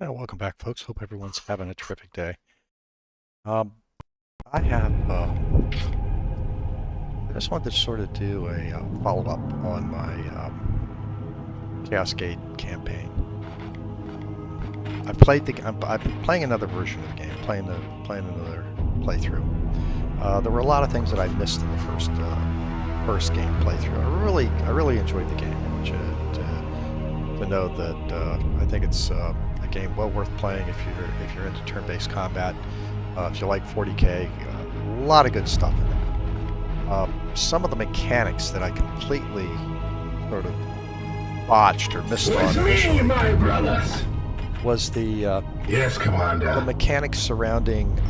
Welcome back, folks. Hope everyone's having a terrific day. I have, I just wanted to sort of do a follow-up on my Chaos Gate campaign. I've been playing another version of the game, playing another playthrough. There were a lot of things that I missed in the first game playthrough. I really enjoyed the game. I want you to know that I think it's a game well worth playing if you're into turn-based combat. If you like 40K, a lot of good stuff in there. Some of the mechanics that I completely sort of botched or missed on initially, my brothers, was the yes, Commander. The mechanics surrounding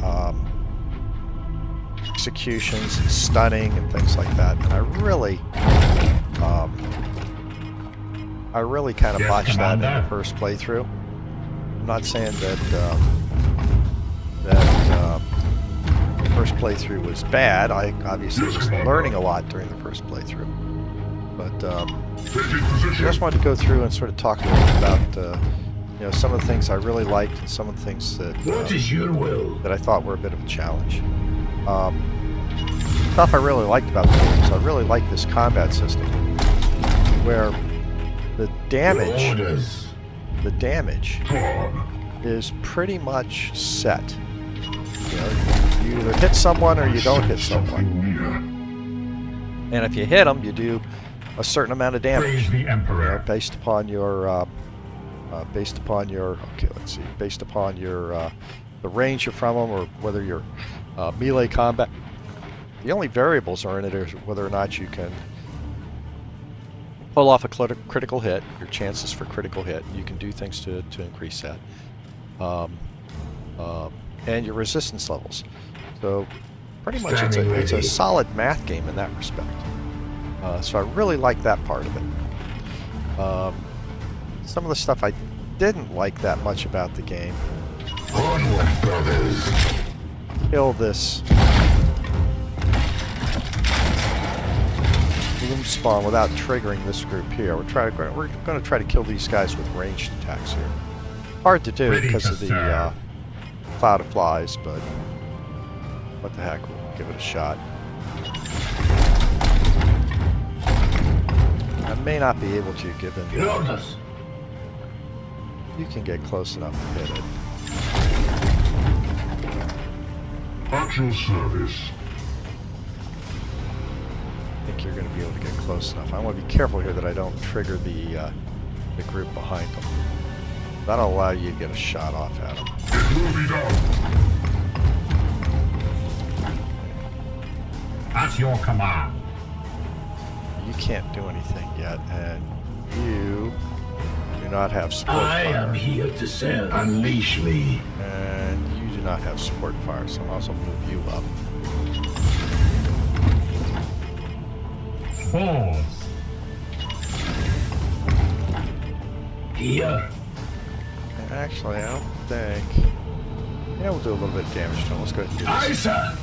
executions and stunning and things like that. And I really kind of botched that in the first playthrough. I'm not saying that the first playthrough was bad. I obviously was learning a lot during the first playthrough. But I just wanted to go through and sort of talk a little bit about some of the things I really liked and some of the things that What is your will? that I thought were a bit of a challenge. Stuff I really liked about the game is I really liked this combat system, where the damage is pretty much set. You either hit someone or you don't hit someone. And if you hit them, you do a certain amount of damage. The Emperor. Based upon your the range you're from them, or whether you're melee combat. The only variables are in it is whether or not you can pull off a critical hit, your chances for critical hit. You can do things to increase that. And your resistance levels. So pretty much it's a solid math game in that respect. So I really like that part of it. Some of the stuff I didn't like that much about the game. Onward, brothers. Kill this bloom spawn without triggering this group here. We're going to try to kill these guys with ranged attacks here. Hard to do because of the cloud of flies, but what the heck, we'll give it a shot. I may not be able to, given you can get close enough to hit it. At your service. I think you're going to be able to get close enough. I want to be careful here that I don't trigger the group behind them. That'll allow you to get a shot off at them. At your command. You can't do anything yet, and you do not have support I fire. am here to serve. Unleash me. And you do not have support fire, so I'll also move you up. Pause. Here. Actually, I don't think... Yeah, we'll do a little bit of damage to him. Let's go ahead and do this. Aye, sir.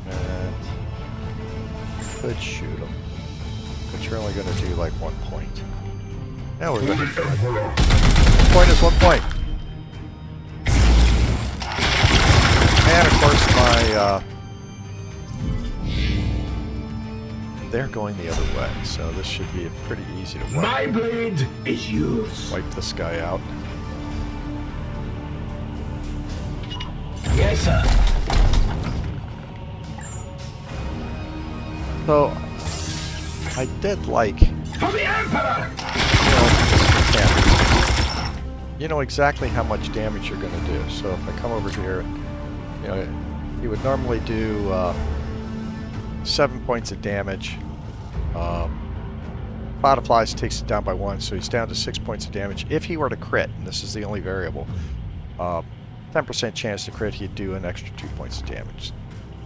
And could shoot him, but you're only going to do like 1 point. Now we're going to... 1 point is 1 point. And of course my... they're going the other way, so this should be pretty easy to wipe. My blade is yours. Wipe this guy out. Yes, sir. So, I did like, For the Emperor. You know exactly how much damage you're going to do. So if I come over here, you would normally do 7 points of damage. Cloud of Flies takes it down by 1, so he's down to 6 points of damage. If he were to crit, and this is the only variable, 10% chance to crit, he'd do an extra 2 points of damage.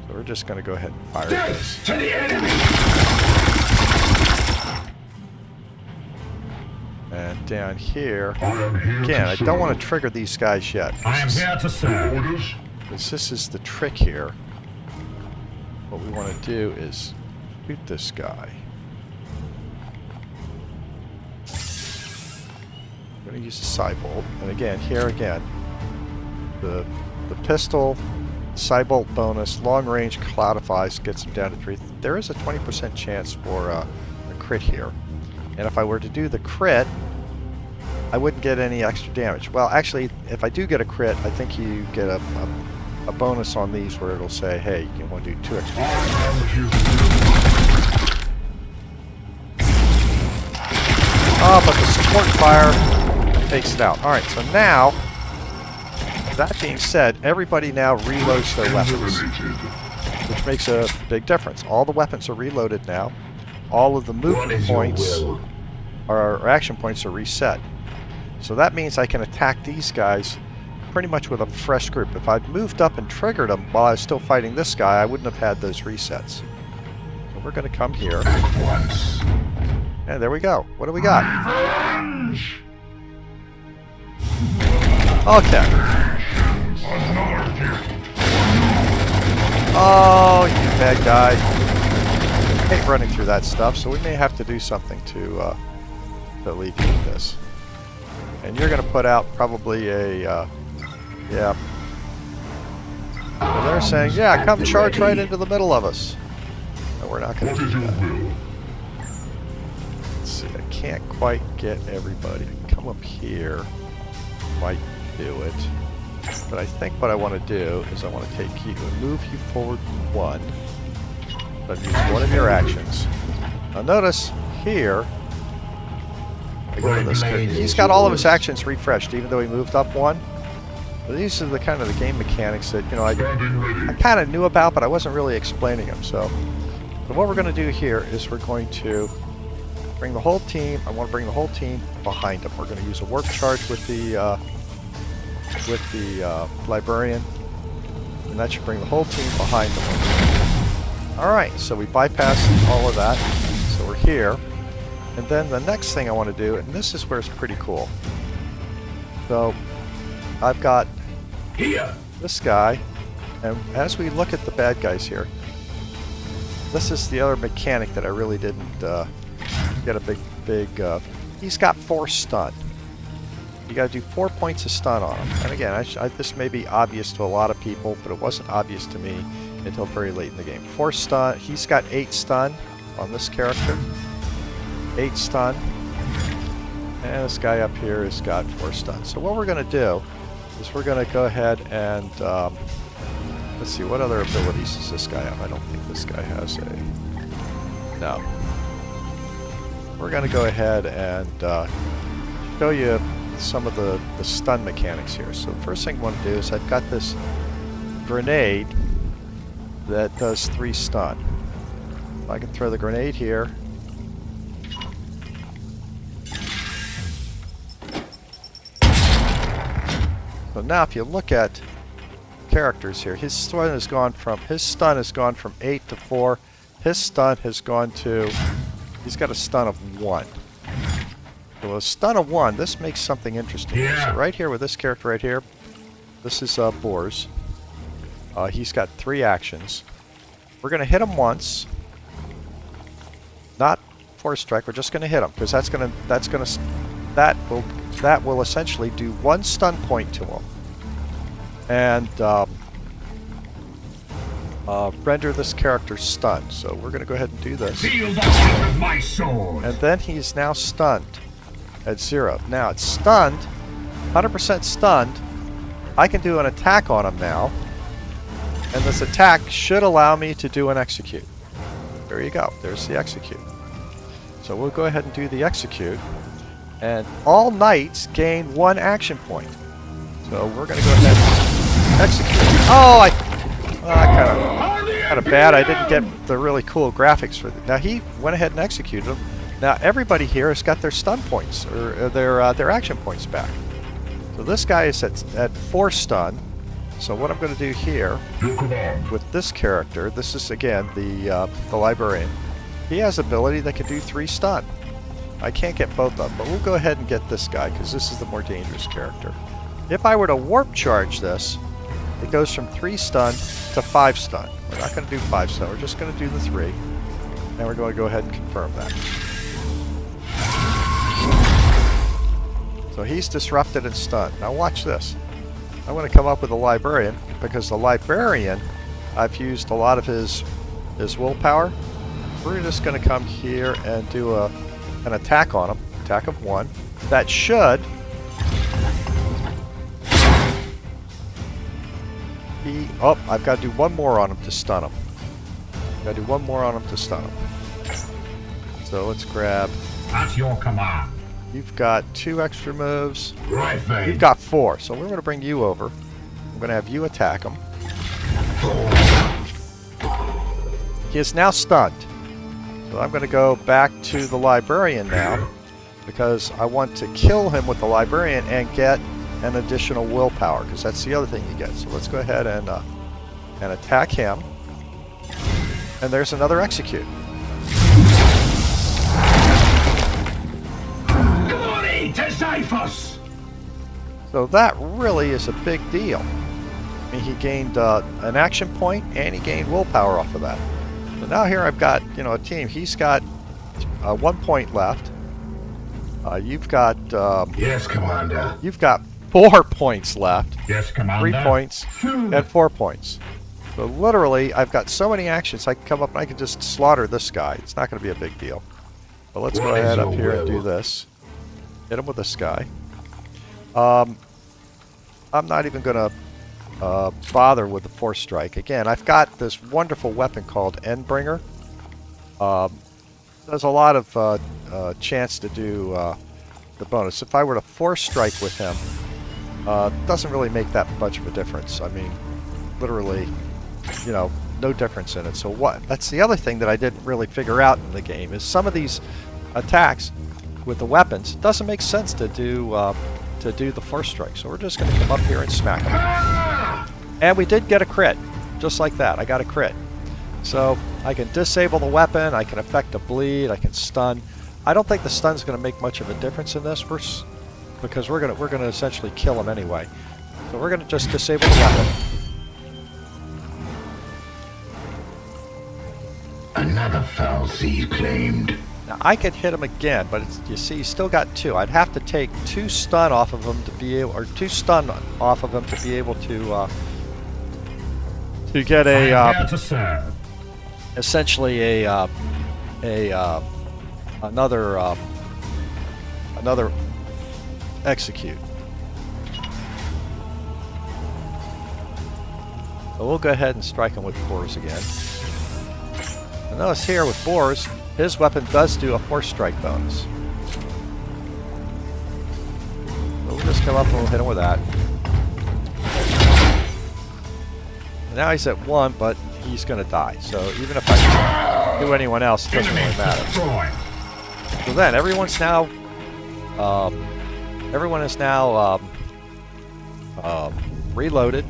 So we're just going to go ahead and fire this. Death to the enemy. And down here, again, I don't want to trigger these guys yet. I am here to serve. Because this is the trick here. what we want to do is shoot this guy. I'm going to use a Cybolt. And again, here again, the pistol, Cybolt bonus, long range cloudifies, gets him down to 3. There is a 20% chance for a crit here. And if I were to do the crit, I wouldn't get any extra damage. Well, actually, if I do get a crit, I think you get a bonus on these where it'll say, hey, you want to do 2 extra damage. Oh, but the support fire takes it out. Alright, so now, that being said, everybody now reloads their weapons, which makes a big difference. All the weapons are reloaded now. All of the movement points, or action points, are reset. So that means I can attack these guys pretty much with a fresh group. If I'd moved up and triggered them while I was still fighting this guy, I wouldn't have had those resets. So we're going to come here. And there we go. What do we got? Okay. Oh, you bad guy. I hate running through that stuff, so we may have to do something to alleviate this. And you're going to put out probably a, yeah. And they're saying, yeah, come charge right into the middle of us. No, we're not going to do that. Let's see, I can't quite get everybody. Come up here. Might do it. But I think what I want to do is I want to take you and move you forward 1. But use one of your actions. Now notice here, I go to this guy. He's got all of his actions refreshed, even though he moved up 1. But these are the kind of the game mechanics that, you know, I kind of knew about, but I wasn't really explaining them. So what we're going to do here is we're going to bring the whole team. I want to bring the whole team behind him. We're going to use a warp charge with the librarian, and that should bring the whole team behind him. Alright, so we bypassed all of that, so we're here. And then the next thing I want to do, and this is where it's pretty cool. So, I've got this guy, and as we look at the bad guys here, this is the other mechanic that I really didn't get a big, he's got 4 stun. You got to do 4 points of stun on him. And again, this may be obvious to a lot of people, but it wasn't obvious to me until very late in the game. 4 stun. He's got 8 stun on this character. 8 stun. And this guy up here has got 4 stun. So what we're going to do is we're going to go ahead and let's see, what other abilities does this guy have? I don't think this guy has a... No. We're going to go ahead and show you some of the stun mechanics here. So the first thing I want to do is I've got this grenade that does 3 stun. I can throw the grenade here. So now if you look at characters here, his stun has gone from 8 to 4. His stun has gone to, he's got a stun of 1. So a stun of 1, this makes something interesting. Yeah. So right here with this character right here, this is Boars. He's got 3 actions. We're going to hit him once. Not force strike. We're just going to hit him because that will essentially do 1 stun point to him and render this character stunned. So we're going to go ahead and do this. Feel the power of my sword. And then he's now stunned at 0. Now it's stunned, 100% stunned. I can do an attack on him now, and this attack should allow me to do an execute. There you go. There's the execute. So we'll go ahead and do the execute, and all knights gain 1 action point. So we're going to go ahead and execute. Oh, kind of bad. I didn't get the really cool graphics for it. Now he went ahead and executed them. Now everybody here has got their stun points, or their action points back. So this guy is at 4 stun. So what I'm going to do here with this character, this is again the librarian. He has ability that can do 3 stun. I can't get both of them, but we'll go ahead and get this guy because this is the more dangerous character. If I were to warp charge this, it goes from 3 stun to 5 stun. We're not going to do 5 stun, we're just going to do the 3. And we're going to go ahead and confirm that. So he's disrupted and stunned. Now watch this. I'm going to come up with a librarian, because the librarian, I've used a lot of his willpower. We're just going to come here and do an attack on him. Attack of 1. That should be... Oh, I've got to do 1 more on him to stun him. Got to do 1 more on him to stun him. So let's grab... At your command. You've got 2 extra moves. Right thing. You've got 4, so we're going to bring you over. I'm going to have you attack him. He is now stunned. So I'm going to go back to the librarian now, because I want to kill him with the librarian and get an additional willpower, because that's the other thing you get. So let's go ahead and attack him. And there's another execute. Glory to Xiphos! So that really is a big deal. I mean, he gained an action point and he gained willpower off of that. So now here I've got, a team. He's got 1 point left. You've got... yes, Commander. You've got 4 points left. Yes, Commander. 3 points and 4 points. So literally, I've got so many actions. I can come up and I can just slaughter this guy. It's not going to be a big deal. But let's go ahead up here and do this. Hit him with this guy. I'm not even going to bother with the Force Strike. Again, I've got this wonderful weapon called Endbringer. There's a lot of chance to do the bonus. If I were to Force Strike with him, it doesn't really make that much of a difference. I mean, literally, no difference in it. So what? That's the other thing that I didn't really figure out in the game, is some of these attacks with the weapons, it doesn't make sense to do the Force Strike. So we're just going to come up here and smack him. And we did get a crit, just like that. I got a crit. So I can disable the weapon, I can affect a bleed, I can stun. I don't think the stun's going to make much of a difference in this, because we're going to essentially kill him anyway. So we're going to just disable the weapon. Another foul seed claimed. Now I could hit him again, but you see, he's still got 2. I'd have to take 2 stun off of him to be able, or 2 stun off of him to be able to get a to serve. essentially another execute. So we'll go ahead and strike him with Boars again. And notice here with Boars, his weapon does do a Force Strike bonus. So we'll just come up and we'll hit him with that. And now he's at 1, but he's going to die. So even if I do anyone else, it doesn't really matter. So then everyone is now reloaded.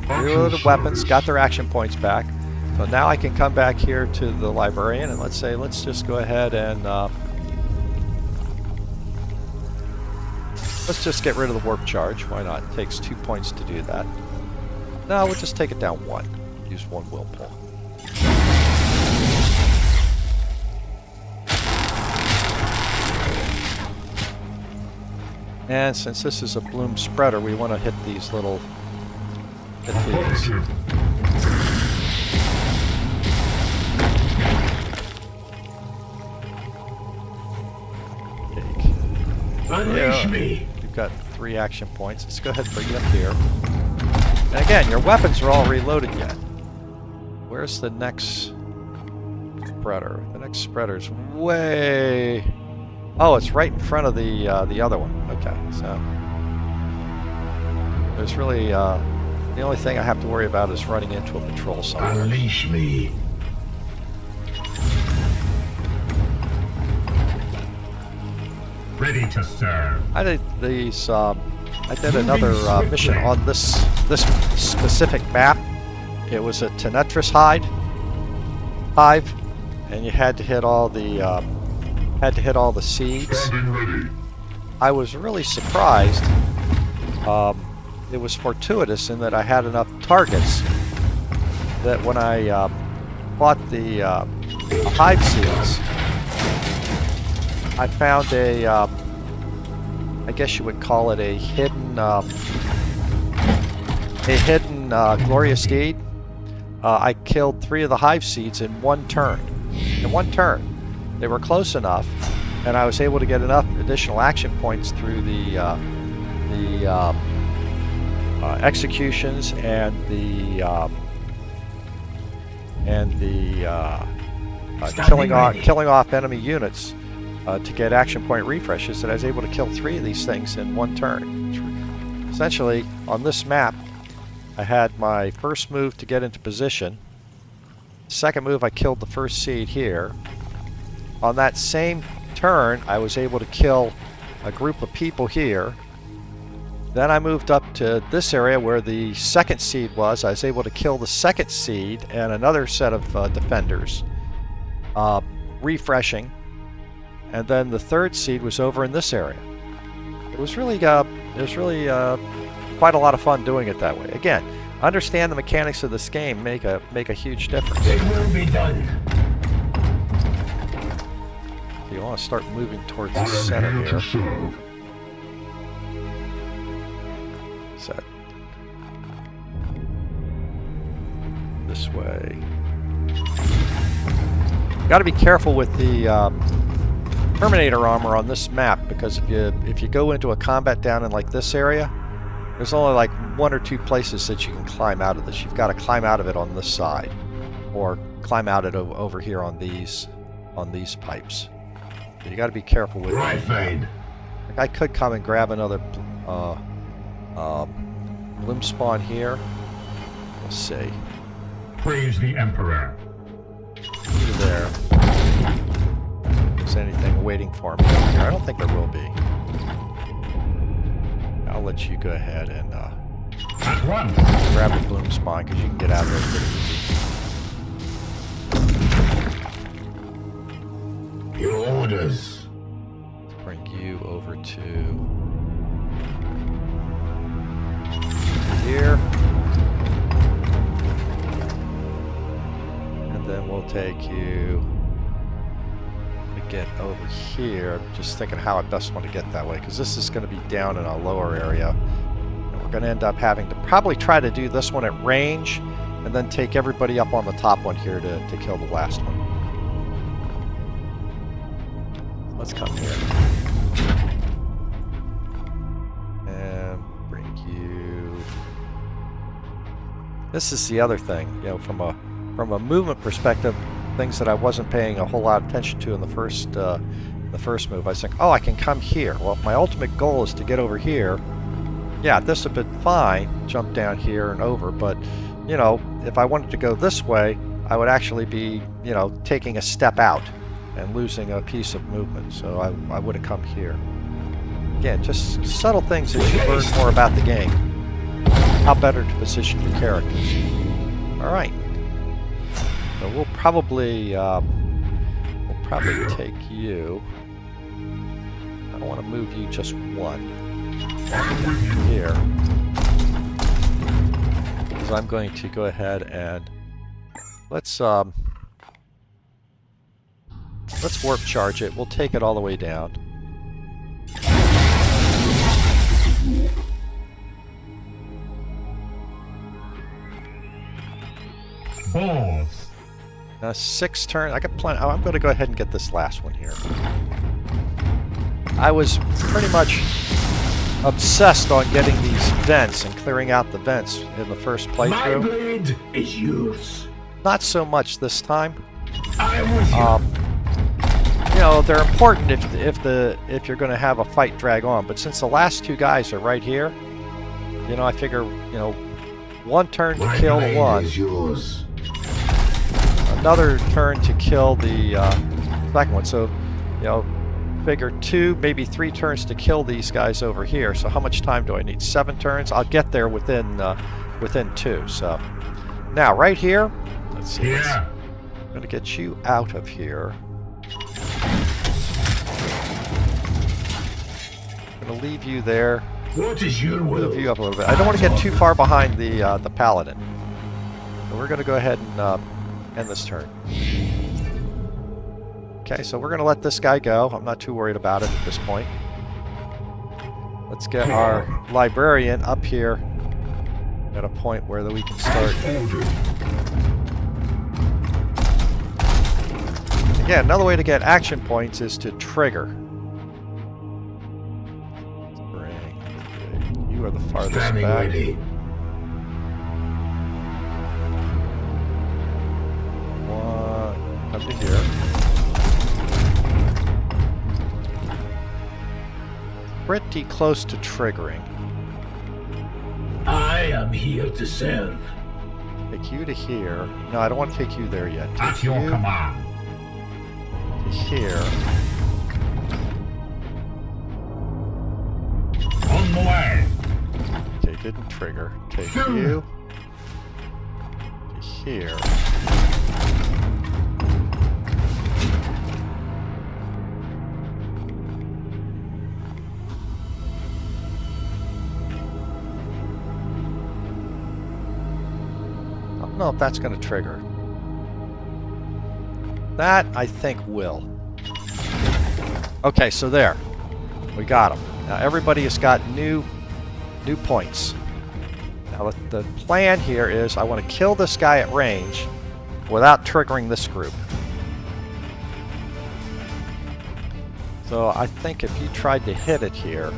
Reloaded weapons, got their action points back. So now I can come back here to the librarian and let's just go ahead and let's just get rid of the warp charge. Why not? It takes 2 points to do that. No, we'll just take it down 1. Use 1 will pull. And since this is a bloom spreader, we want to hit these little... Unleash me. You've got 3 action points. Let's go ahead and bring you up here. And again, your weapons are all reloaded yet. Where's the next spreader? The next spreader's way... Oh, it's right in front of the other one. Okay, so... There's really... the only thing I have to worry about is running into a patrol somewhere. Unleash me. Ready to serve. I did these. I did another mission on this specific map. It was a Tenetris hive, and you had to hit all the seeds. Standing ready. I was really surprised it was fortuitous in that I had enough targets that when I fought the hive seeds, I found a, I guess you would call it a hidden glorious deed. I killed 3 of the hive seeds in 1 turn. In 1 turn. They were close enough, and I was able to get enough additional action points through the executions and the killing off enemy units to get action point refreshes, that I was able to kill 3 of these things in 1 turn. Essentially, on this map, I had my first move to get into position. Second move, I killed the first seed here. On that same turn, I was able to kill a group of people here. Then I moved up to this area where the second seed was. I was able to kill the second seed and another set of defenders, refreshing. And then the third seed was over in this area. It was really quite a lot of fun doing it that way. Again, understand the mechanics of this game make a huge difference. It will be done. You want to start moving towards the center here. Set this way. Got to be careful with the Terminator armor on this map, because if you go into a combat down in like this area, there's only like 1 or 2 places that you can climb out of this. You've got to climb out of it on this side, or climb out it over here on these pipes. So you got to be careful with Right, it. Fade. Like I could come and grab another bloom spawn here. Let's see. Praise the Emperor. There. Is anything waiting for me over here? I don't think there will be. I'll let you go ahead and At once. grab the bloom spawn, because you can get out of there pretty easy. Your orders. Let's bring you over to here. And then we'll take you to get over here. Just thinking how I best want to get that way, because this is going to be down in a lower area. And we're going to end up having to probably try to do this one at range, and then take everybody up on the top one here to kill the last one. Let's come here. And bring you... This is the other thing, you know, from a movement perspective, things that I wasn't paying a whole lot of attention to in the first move. I was thinking, oh, I can come here. Well, if my ultimate goal is to get over here, yeah, this would have been fine, jump down here and over, but, you know, if I wanted to go this way, I would actually be, you know, taking a step out and losing a piece of movement, so I would have come here. Again, just subtle things as you learn more about the game. How better to position your characters. Alright. So we'll probably take you. I want to move you just 1 here. Because I'm going to go ahead and let's warp charge it. We'll take it all the way down. Balls. 6 turns. I got plenty. Oh, I'm going to go ahead and get this last one here. I was pretty much obsessed on getting these vents and clearing out the vents in the first My playthrough. blade is yours. Not so much this time. I am with you. You know, they're important if you're going to have a fight drag on. But since the last 2 guys are right here, you know, I figure, you know, 1 turn to My kill blade one, is yours. another turn to kill the second one. So, you know, figure 2, maybe 3 turns to kill these guys over here. So how much time do I need? 7 turns? I'll get there within 2. So now right here, let's see. Yeah. I'm going to get you out of here. I'm going to leave you there. What is your Move will? you up a little bit. I don't want to get too far behind the paladin. So we're going to go ahead and end this turn. Okay, so we're going to let this guy go. I'm not too worried about it at this point. Let's get our librarian up here at a point where we can start. Again, another way to get action points is to trigger. You are the farthest Standing back. ready. One, come to here. Pretty close to triggering. I am here to serve. Take you to here. No, I don't want to take you there yet. At Take your you command. to here. On the way. Okay, didn't trigger. Take you to here. I don't know if that's going to trigger. That, I think, will. Okay, so there. We got him. Now everybody has got new points. Now the plan here is I want to kill this guy at range without triggering this group. So I think if you tried to hit it here...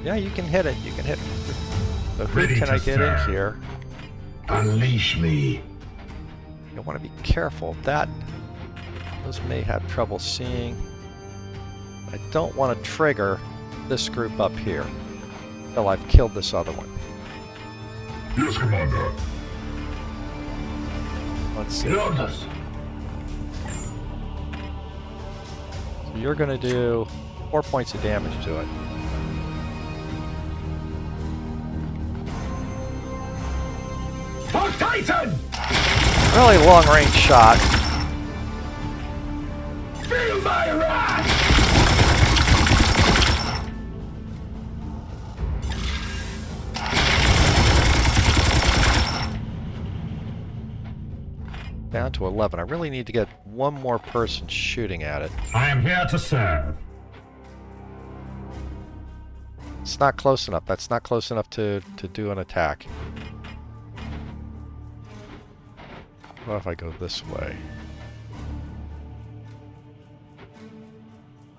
Yeah, you can hit it. You can hit it. So who Ready can to I get in serve. here? Unleash me. You want to be careful. Those may have trouble seeing. I don't want to trigger this group up here until I've killed this other one. Yes, Commander. Let's see. Your orders. So you're going to do 4 points of damage to it. For Titan! Really long range shot. Feel my wrath! Down to 11. I really need to get one more person shooting at it. I am here to serve. It's not close enough. That's not close enough to do an attack. What if I go this way?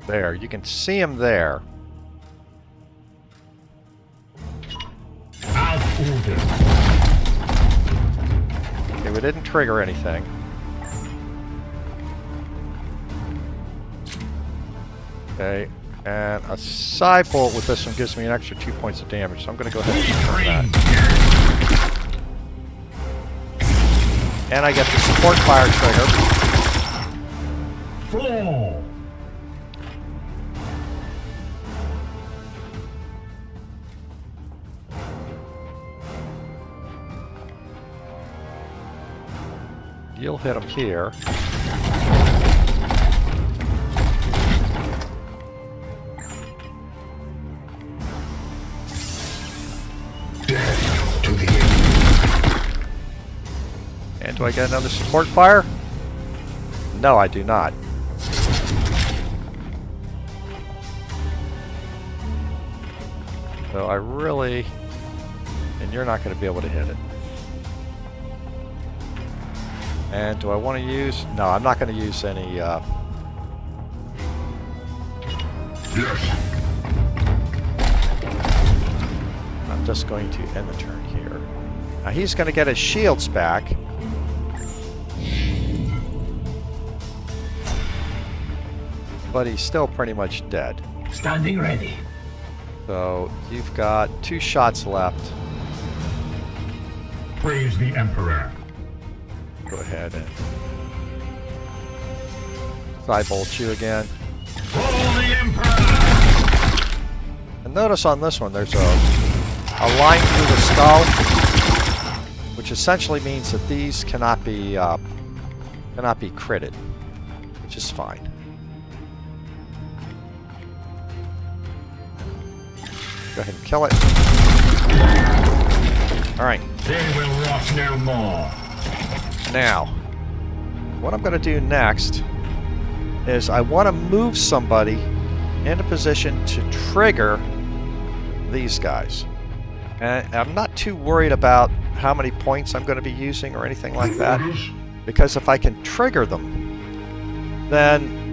There. You can see him there. As ordered. Okay, we didn't trigger anything. Okay, and a side bolt with this one gives me an extra 2 points of damage, so I'm going to go ahead and turn that. And I get the support fire trigger. 4. You'll hit him here. Death to the enemy. And do I get another support fire? No, I do not. So I really... And you're not going to be able to hit it. And do I want to use... No, I'm not going to use any... Yes. I'm just going to end the turn here. Now he's going to get his shields back. But he's still pretty much dead. Standing ready. So you've got 2 shots left. Praise the Emperor. Go ahead and side bolt you again. For the Emperor! And notice on this one there's a line through the skull, which essentially means that these cannot be critted, which is fine. Go ahead and kill it. Alright. They will rot no more. Now, what I'm going to do next is I want to move somebody into position to trigger these guys. And I'm not too worried about how many points I'm going to be using or anything like that, because if I can trigger them, then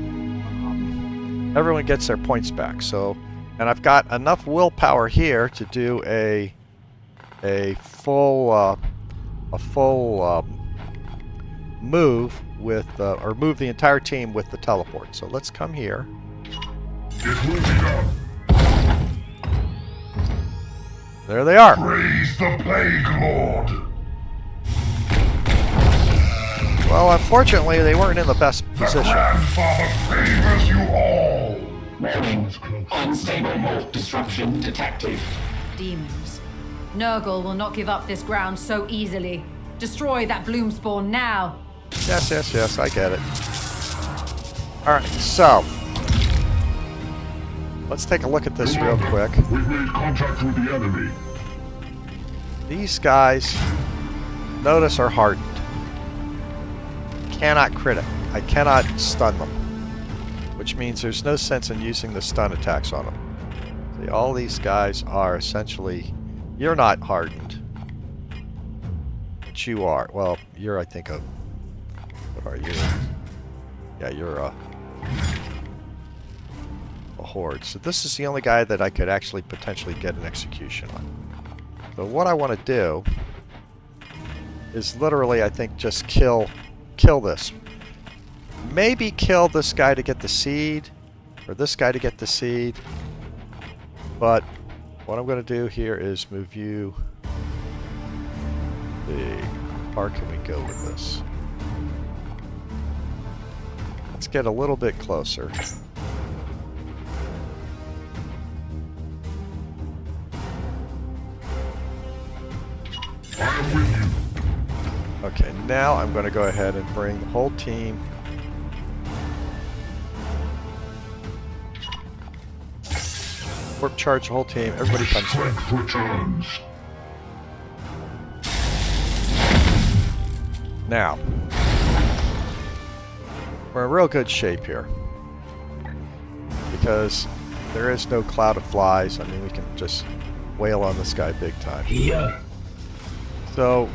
everyone gets their points back. So, and I've got enough willpower here to do a full move with or move the entire team with the teleport. So let's come here. It will be done. There they are. Praise the Plague Lord. Well, unfortunately, they weren't in the best position. Grandfather favors you all. Warning. Unstable mold disruption detected. Demons. Nurgle will not give up this ground so easily. Destroy that bloom spawn now. Yes, yes, yes, I get it. Alright, so let's take a look at this real quick. We've made contact with the enemy. These guys, notice, are hardened. Cannot crit it. I cannot stun them. Which means there's no sense in using the stun attacks on them. See, all these guys are essentially... You're not hardened. But you are. Well, you're, I think, a... What are you? Yeah, you're a horde. So this is the only guy that I could actually potentially get an execution on. So what I want to do is literally, I think, just kill this. Maybe kill this guy to get the seed, or this guy to get the seed. But what I'm going to do here is move you. How far can we go with this? Let's get a little bit closer. I'm with you. Okay, now I'm going to go ahead and bring the whole team. Warp charge the whole team. Everybody comes here. Strength returns. Now, we're in real good shape here. Because there is no cloud of flies. I mean, we can just wail on this guy big time. Here. So,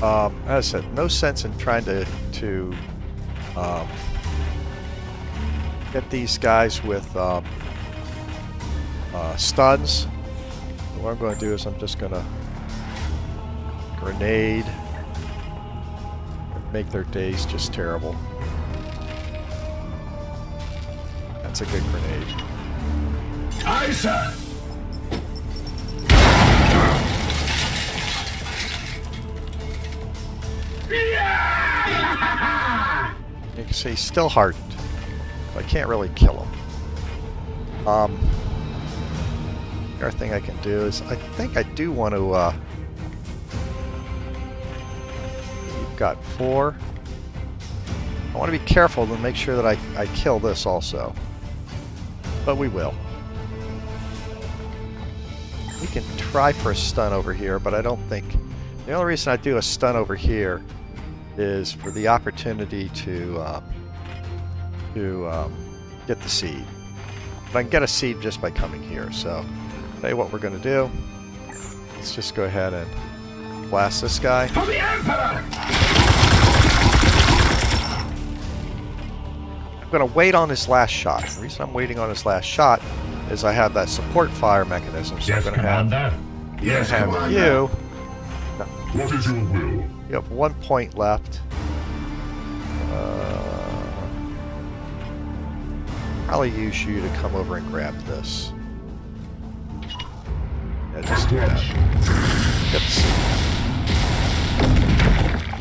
as I said, no sense in trying to get these guys with stuns. What I'm going to do is I'm just going to grenade, make their days just terrible. That's a good grenade. Aye, sir. You can see he's still hardened. I can't really kill him. The other thing I can do is I think I do want to. You've got 4. I want to be careful to make sure that I kill this also. But we will. We can try for a stun over here, but I don't think... The only reason I do a stun over here is for the opportunity to get the seed. But I can get a seed just by coming here, so... Tell you what we're going to do. Let's just go ahead and blast this guy. For the Emperor! I'm going to wait on his last shot. The reason I'm waiting on his last shot is I have that support fire mechanism. So Yes, I'm going to have Commander. Yes, Commander. you. What is your will? You have 1 point left. Probably use you to come over and grab this. Yeah, just do that. Get the seed.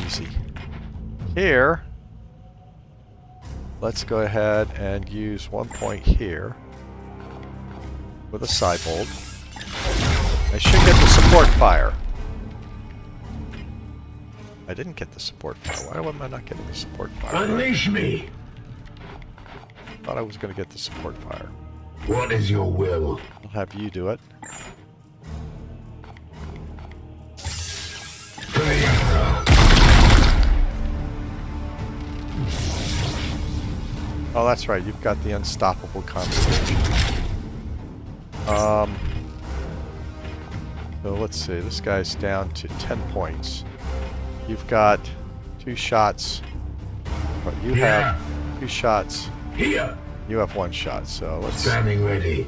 Easy. Here, let's go ahead and use 1 point here with a Cybold. I should get the support fire. I didn't get the support fire. Why am I not getting the support fire? Unleash me! Thought I was going to get the support fire. What is your will? I'll have you do it. For the Emperor. Oh, that's right. You've got the unstoppable conversation. So let's see. This guy's down to 10 points. You've got 2 shots. But you have 2 shots. Here. You have 1 shot. So let's. Standing ready.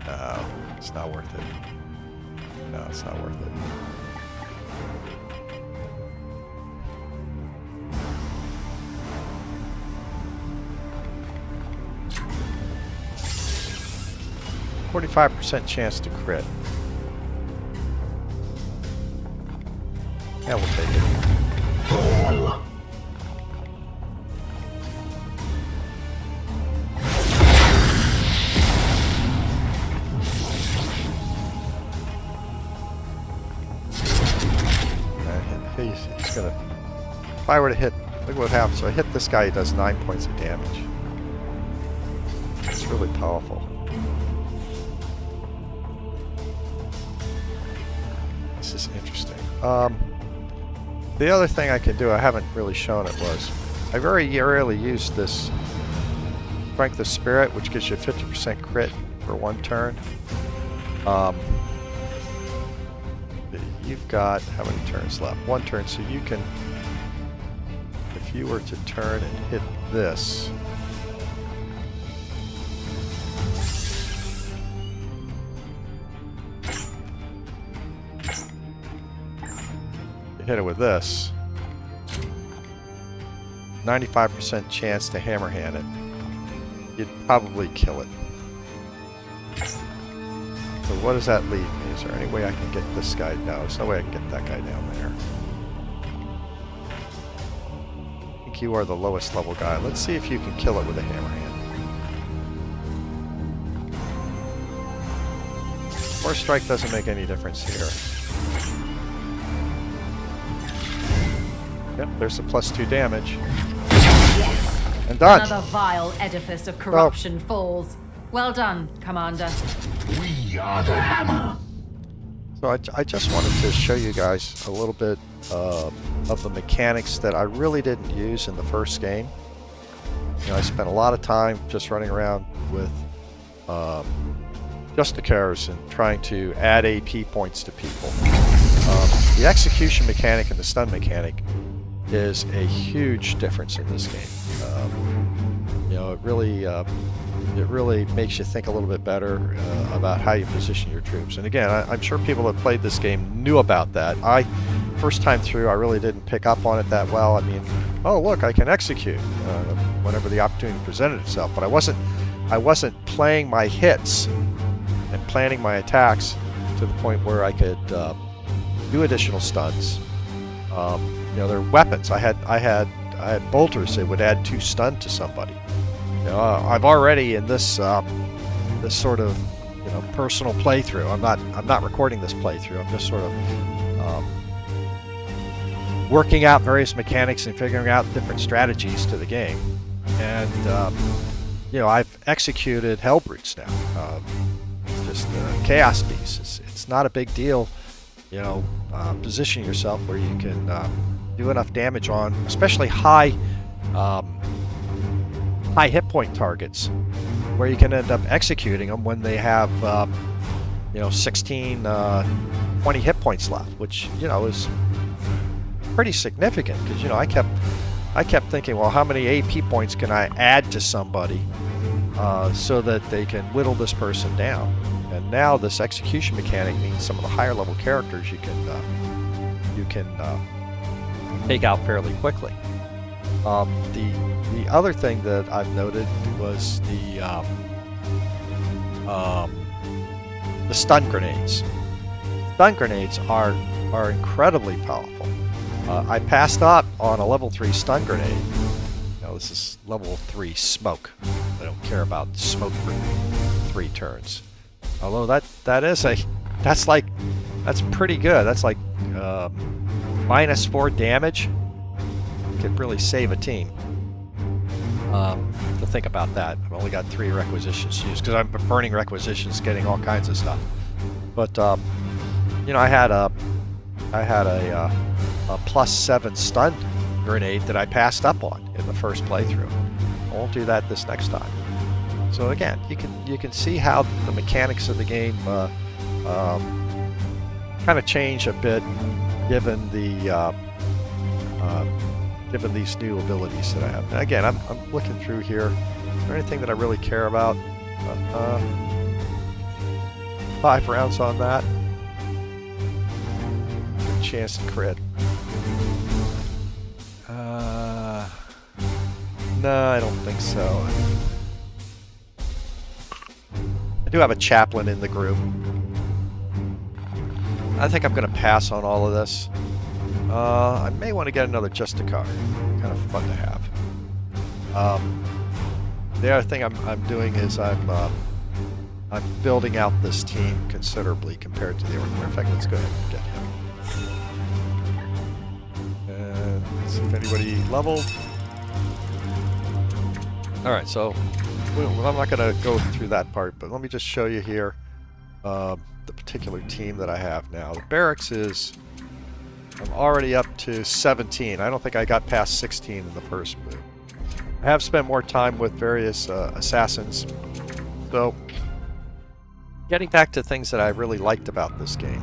No, it's not worth it. No, it's not worth it. %45 chance to crit. Yeah, we'll take it. Fall. He's gonna. If I were to hit, look what happens. So I hit this guy, he does 9 points of damage. It's really powerful. This is interesting. The other thing I can do, I haven't really shown it, was I very rarely use this Strength of Spirit, which gives you a 50% crit for 1 turn. You've got how many turns left? 1 turn, so you can, if you were to turn and hit this, you hit it with this, 95% chance to hammer hand it. You'd probably kill it. So what does that leave me? Is there any way I can get this guy down? There's no way I can get that guy down there. I think you are the lowest level guy. Let's see if you can kill it with a hammer hand. Force strike doesn't make any difference here. Yep, there's the +2 damage. Yes. And done. Another vile edifice of corruption falls. Well done, Commander. We are the hammer. So I just wanted to show you guys a little bit of the mechanics that I really didn't use in the first game. You know, I spent a lot of time just running around with just the cars and trying to add AP points to people. The execution mechanic and the stun mechanic is a huge difference in this game. You know, it really makes you think a little bit better about how you position your troops. And again, I'm sure people that played this game knew about that. First time through, I really didn't pick up on it that well. I mean, oh look, I can execute whenever the opportunity presented itself. But I wasn't playing my hits and planning my attacks to the point where I could do additional stuns. You know, they're weapons. I had bolters that would add 2 stun to somebody. You know, I've already in this this sort of, you know, personal playthrough. I'm not recording this playthrough. I'm just sort of working out various mechanics and figuring out different strategies to the game. And you know, I've executed Hellbrutes now. Just chaos beasts. It's not a big deal. You know, position yourself where you can do enough damage on, especially high hit point targets, where you can end up executing them when they have, you know, 16, 20 hit points left, which, you know, is pretty significant. Because, you know, I kept thinking, well, how many AP points can I add to somebody so that they can whittle this person down? And now this execution mechanic means some of the higher level characters you can take out fairly quickly. The other thing that I've noted was the stun grenades. Stun grenades are incredibly powerful. I passed up on a level 3 stun grenade. You know, this is level 3 smoke. I don't care about smoke for 3 turns. Although that's pretty good. That's like -4 damage could really save a team. To think about that. I've only got 3 requisitions to use because I'm burning requisitions, getting all kinds of stuff. But you know, I had a +7 stun grenade that I passed up on in the first playthrough. I won't do that this next time. So again, you can see how the mechanics of the game kind of change a bit given the given these new abilities that I have. And again, I'm looking through here. Is there anything that I really care about? 5 rounds on that. Good chance to crit. No, I don't think so. I do have a chaplain in the group. I think I'm going to pass on all of this. I may want to get another Justicar. Kind of fun to have. The other thing I'm doing is I'm building out this team considerably compared to the ordinary. In fact, let's go ahead and get him. And see if anybody leveled. Alright, so I'm not going to go through that part, but let me just show you here the particular team that I have now. The barracks is... I'm already up to 17. I don't think I got past 16 in the first move. I have spent more time with various assassins. So, getting back to things that I really liked about this game.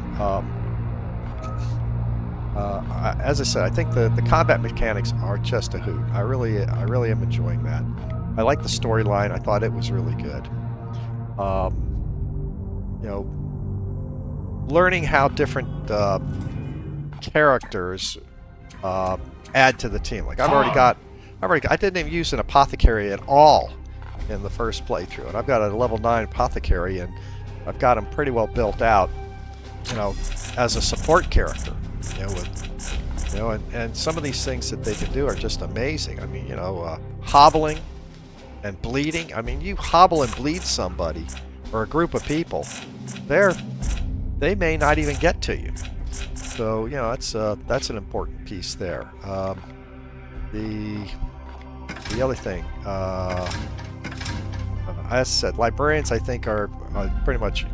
As I said, I think the combat mechanics are just a hoot. I really am enjoying that. I like the storyline. I thought it was really good. You know, learning how different characters add to the team. Like I didn't even use an apothecary at all in the first playthrough, and I've got a level 9 apothecary, and I've got him pretty well built out, you know, as a support character. And some of these things that they can do are just amazing. I mean, you know, hobbling and bleeding. I mean, you hobble and bleed somebody or a group of people, they may not even get to you. So, you know, that's an important piece there. The other thing, as I said, librarians I think are pretty much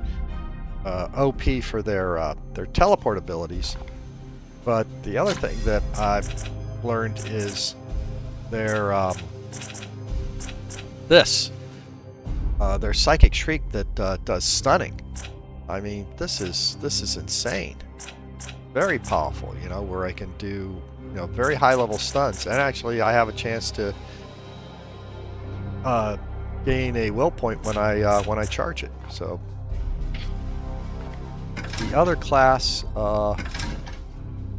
OP for their teleport abilities. But the other thing that I've learned is their psychic shriek that does stunning. I mean, this is insane. Very powerful, you know, where I can do, you know, very high level stuns, and actually I have a chance to gain a will point when I charge it. So the other class,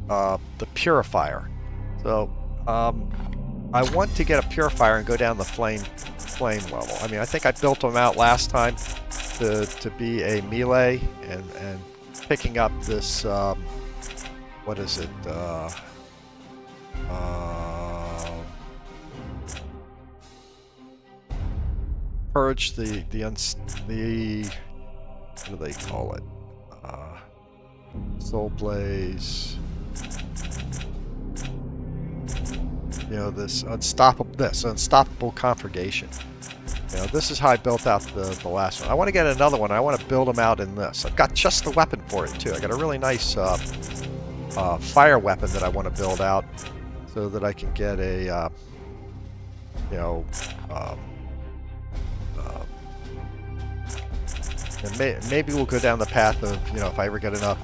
the purifier. So I want to get a purifier and go down the flame level. I mean, I think I built them out last time to be a melee and picking up this. What is it? Purge the what do they call it? Soul Blaze. You know, this unstoppable conflagration. You know, this is how I built out the last one. I want to get another one. I want to build them out in this. I've got just the weapon for it too. I got a really nice fire weapon that I want to build out so that I can get a you know, and maybe we'll go down the path of, you know, if I ever get enough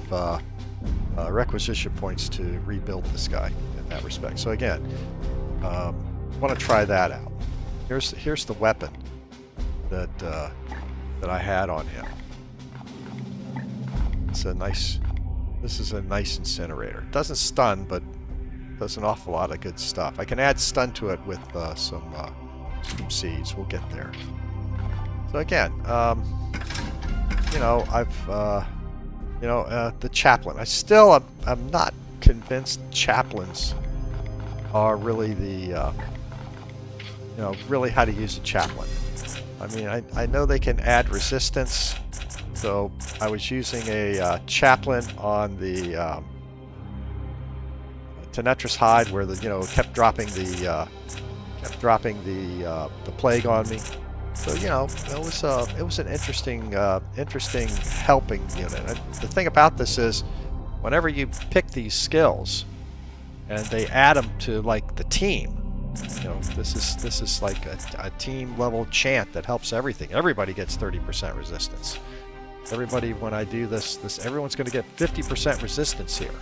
requisition points to rebuild this guy in that respect. So again, I want to try that out. Here's the weapon that I had on him. It's a nice. This is a nice incinerator. It doesn't stun, but does an awful lot of good stuff. I can add stun to it with some seeds. We'll get there. So again, you know, the chaplain. I'm not convinced chaplains are really the, you know, really how to use a chaplain. I mean, I know they can add resistance. So I was using a chaplain on the Tenetris hide where the kept dropping the plague on me. So it was an interesting helping unit. And the thing about this is, whenever you pick these skills and they add them to like the team, this is like a team level chant that helps everything. Everybody gets 30% resistance. Everybody, when I do this everyone's going to get 50% resistance here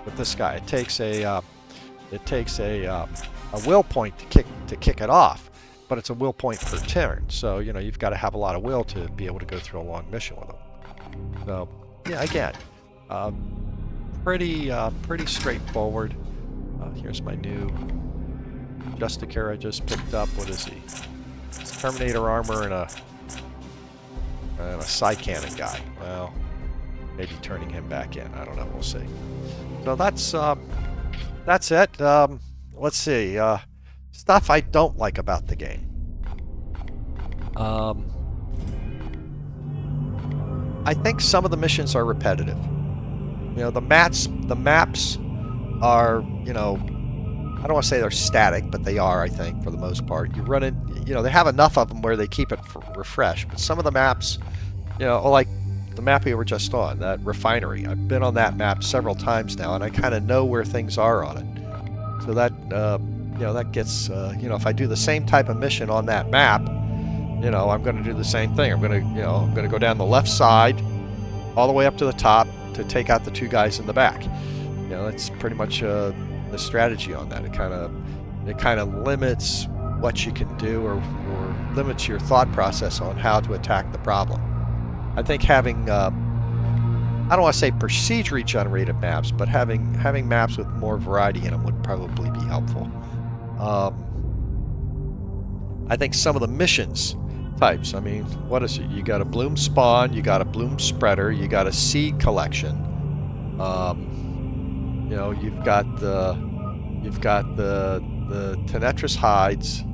with this guy. It takes a will point to kick it off, but it's a will point per turn. So you've got to have a lot of will to be able to go through a long mission with them. So yeah, again, pretty straightforward. Here's my new Justicare I just picked up. What is he? It's Terminator armor and a side cannon guy. Well, maybe turning him back in. I don't know. We'll see. So that's it. Let's see. Stuff I don't like about the game. I think some of the missions are repetitive. The maps are, I don't want to say they're static, but they are, I think, for the most part. You run in, they have enough of them where they keep it refreshed. But some of the maps, like the map we were just on, that refinery. I've been on that map several times now, and I kind of know where things are on it. So that, that gets, if I do the same type of mission on that map, I'm going to do the same thing. I'm going to go down the left side, all the way up to the top to take out the two guys in the back. That's pretty much the strategy on that. It kind of limits what you can do, or limits your thought process on how to attack the problem. I think having I don't want to say procedurally generated maps, but having maps with more variety in them would probably be helpful. I think some of the missions types, what is it? You got a bloom spawn, you got a bloom spreader, you got a seed collection. You've got the Tenetris hives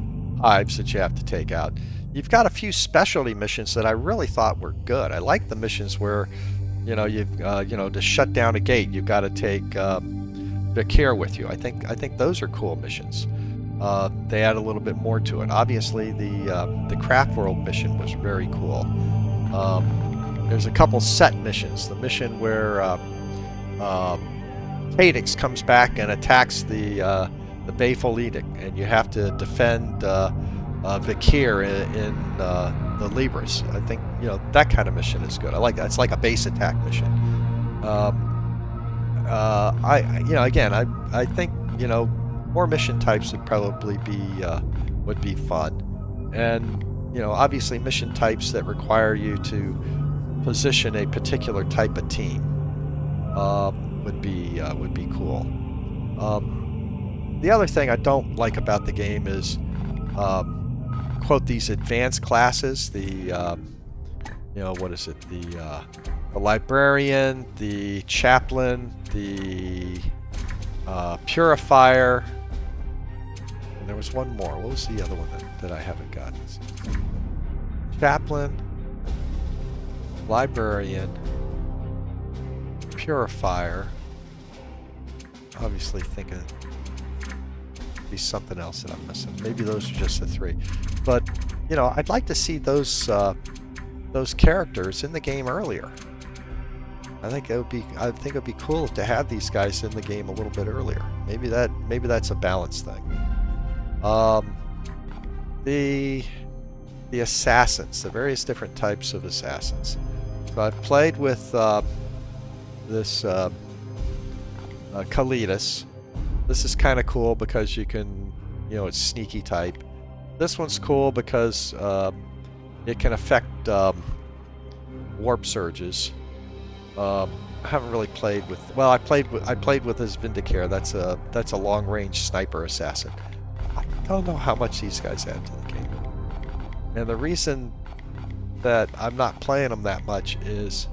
that you have to take out. You've got a few specialty missions that I really thought were good. I like the missions where, you've to shut down a gate, you've got to take Vakir with you. I think those are cool missions. They add a little bit more to it. Obviously, the Craft World mission was very cool. There's a couple set missions. The mission where Cadix comes back and attacks the Bayful Edict, and you have to defend Vakir in the Libras. I think that kind of mission is good. I like that. It's like a base attack mission. I think more mission types would probably be fun, and obviously mission types that require you to position a particular type of team would be cool. The other thing I don't like about the game is quote these advanced classes. What is it? The librarian, the chaplain, the purifier. And there was one more. What was the other one that I haven't gotten? Chaplain, librarian, purifier. Obviously thinking be something else that I'm missing. Maybe those are just the three. But I'd like to see those characters in the game earlier. I think it would be cool to have these guys in the game a little bit earlier. Maybe that's a balance thing. The assassins, the various different types of assassins. So I've played with this Kalidas. This is kind of cool because you can, it's sneaky type. This one's cool because it can affect warp surges. I haven't really played with. Well, I played with his Vindicare. That's a long range sniper assassin. I don't know how much these guys add to the game. And the reason that I'm not playing them that much is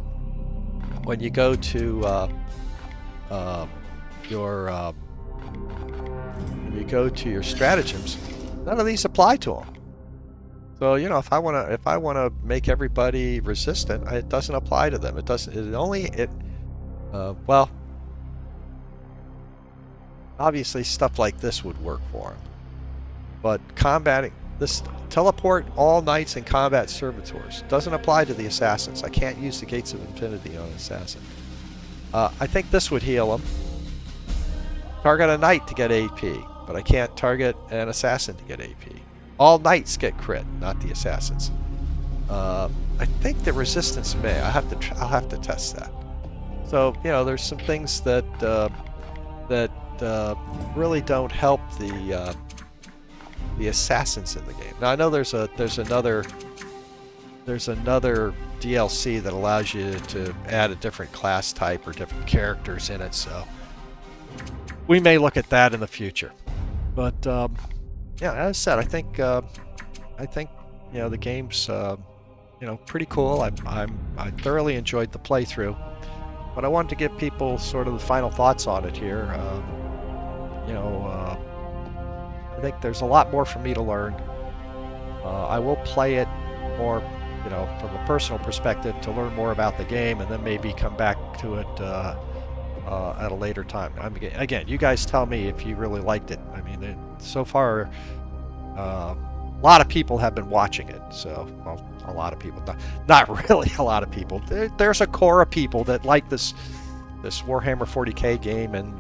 when you go to your stratagems, none of these apply to them. So if I wanna make everybody resistant, it doesn't apply to them. It doesn't. Well, obviously stuff like this would work for him. But combating this teleport all knights and combat servitors doesn't apply to the assassins. I can't use the Gates of Infinity on an assassin. I think this would heal him. Target a knight to get AP, but I can't target an assassin to get AP. All knights get crit, not the assassins. I think the resistance may. I'll have to test that. So there's some things that really don't help the assassins in the game. Now I know there's another DLC that allows you to add a different class type or different characters in it. So we may look at that in the future. But yeah, as I said, I think the game's pretty cool. I thoroughly enjoyed the playthrough, but I wanted to give people sort of the final thoughts on it here. I think there's a lot more for me to learn. I will play it more, from a personal perspective to learn more about the game, and then maybe come back to it at a later time. Again, you guys tell me if you really liked it. I mean, so far, a lot of people have been watching it. So, well, a lot of people, not really a lot of people. There's a core of people that like this Warhammer 40K game and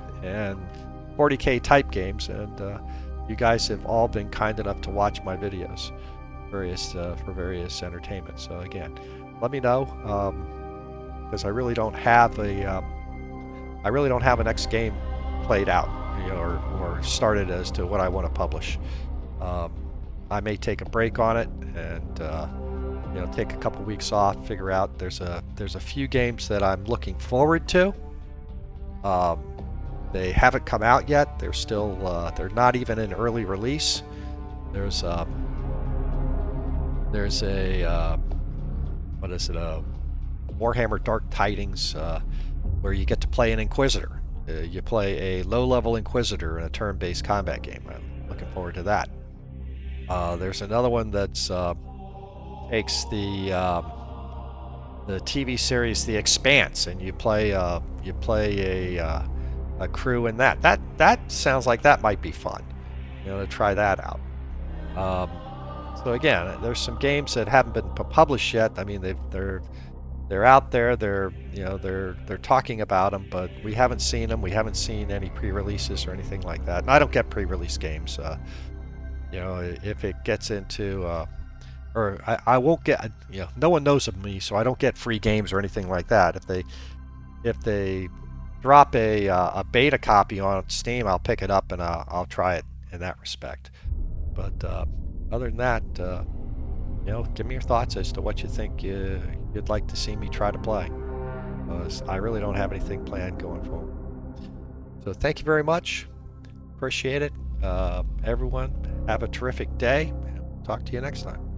40K type games, and you guys have all been kind enough to watch my videos, for various entertainment. So again, let me know, because I really don't have a next game played out, or started as to what I want to publish. I may take a break on it and take a couple weeks off, figure out. There's a few games that I'm looking forward to. They haven't come out yet. They're still they're not even in early release. There's a Warhammer Dark Tidings, where you get to play an Inquisitor. You play a low-level Inquisitor in a turn-based combat game. I'm looking forward to that. There's another one that's takes the TV series The Expanse, and you play a crew in that. That sounds like that might be fun. To try that out. So again, there's some games that haven't been published yet. I mean, they're out there. They're talking about them, but we haven't seen them. We haven't seen any pre-releases or anything like that. And I don't get pre-release games. If it gets into or I won't get, no one knows of me, so I don't get free games or anything like that. If they drop a beta copy on Steam, I'll pick it up and I'll try it in that respect. But other than that, give me your thoughts as to what you think you'd like to see me try to play. Because I really don't have anything planned going forward. So thank you very much. Appreciate it. Everyone, have a terrific day. Talk to you next time.